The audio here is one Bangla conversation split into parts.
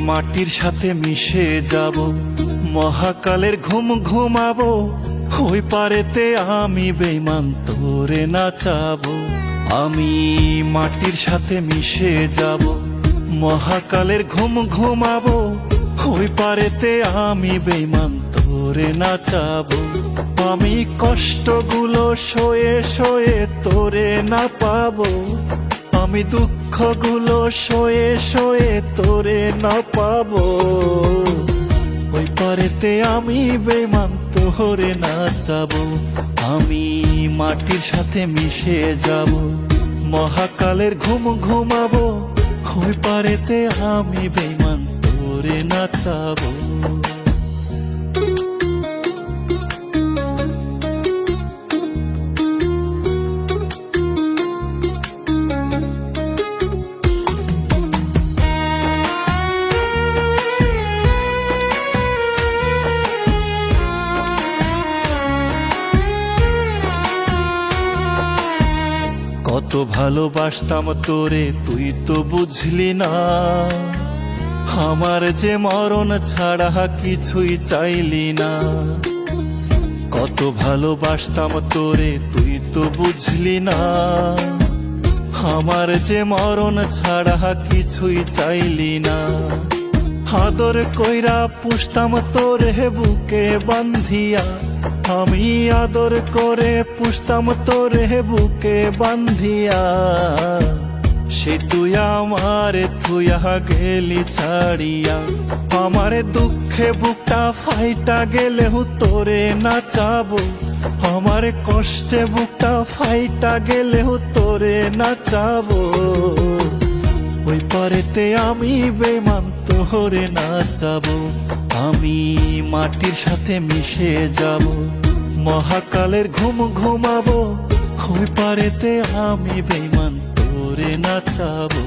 মাটির সাথে মিশে যাব, মহাকালের ঘুম ঘুমাবো, ওই পারেতে আমি বেঈমান তোরে নাচাবো। আমি মাটির সাথে মিশে যাব, মহাকালের ঘুম ঘুমাবো, ওই পারেতে আমি বেঈমান তোরে নাচাবো। আমি কষ্টগুলো সয়ে সয়ে তোরে না পাবো, আমি দুঃখগুলো সয়ে সয়ে তোরে না পাবো। ওই পারেতে আমি বেঈমান তোরে নাচাবো। আমি মাটির সাথে মিশে যাব, মহাকালের ঘুম ঘুমাবো, ওই পারেতে আমি বেঈমান তোরে নাচাবো। কত ভালোবাসতাম তোরে তুই তো বুঝলি না, আমার যে মরণ ছাড়া কিছুই চাইলি না। কত ভালোবাসতাম তোরে তুই তো বুঝলি না, আমার যে মরণ ছাড়া কিছুই চাইলি না। আদর কইরা পুষতাম তোরে বুকে বান্ধিয়া, আমি আদর করে পুষতাম তোরে বুকে বান্ধিয়া। সে তুই আমারে থুইয়া গেলি ছাড়িয়া, আমার দুঃখে বুকটা ফাইটা গেলেও তোরে নাচাবো, আমার কষ্টে বুকটা ফাইটা গেলেও তোরে নাচাবো। ওই পারেতে আমি বেঈমান তোরে নাচাবো। আমি মাটির সাথে মিশে যাব, মহাকালের ঘুম ঘুমাবো, ওই পারেতে আমি বেঈমান তোরে নাচাবো।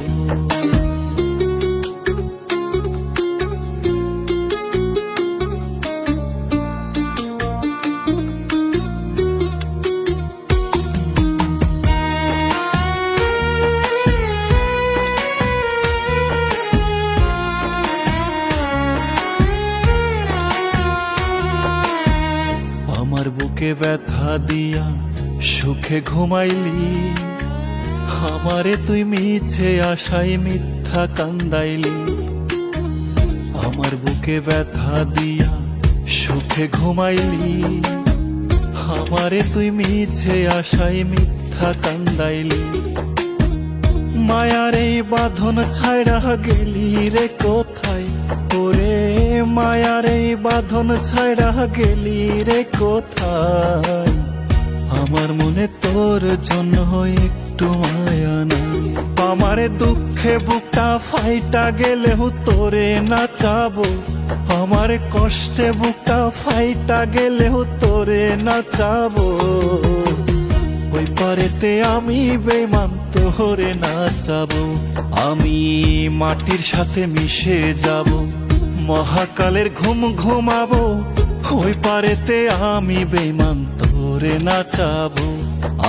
আমার বুকে ব্যথা দিয়া সুখে ঘুমাইলি, আমারে তুই মিছে আশায় মিথ্যা কান্দাইলি। আমার বুকে ব্যথা দিয়া সুখে ঘুমাইলি, আমারে তুই মিছে আশায় মিথ্যা কান্দাইলি। মায়ার এই বাঁধন ছাইড়া গেলি রে কোথায়, ওরে মায়ার এই বাঁধন ছাইড়া গেলি রে কোথায়। আমার মনে তোর জন্য একটু মায়া নাই, আমার দুঃখে বুকটা ফাইটা গেলেও তোরে নাচাবো, আমার কষ্টে বুকটা ফাইটা গেলেও তোরে নাচাবো। ওই পারেতে আমি বেঈমান তোরে নাচাবো। আমি মাটির সাথে মিশে যাব, মহাকালের ঘুম ঘুমাবো, ওই পারেতে আমি বেঈমান তোরে নাচাবো।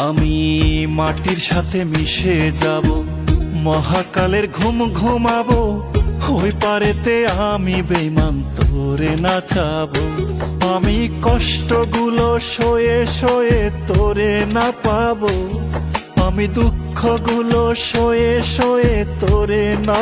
আমি মাটির সাথে মিশে যাব, মহাকালের ঘুম ঘুমাবো, ওই পারেতে আমি বেঈমান তোরে নাচাবো। আমি কষ্টগুলো সয়ে সয়ে তোরে না পাবো, আমি দুঃখগুলো সয়ে সয়ে তোরে না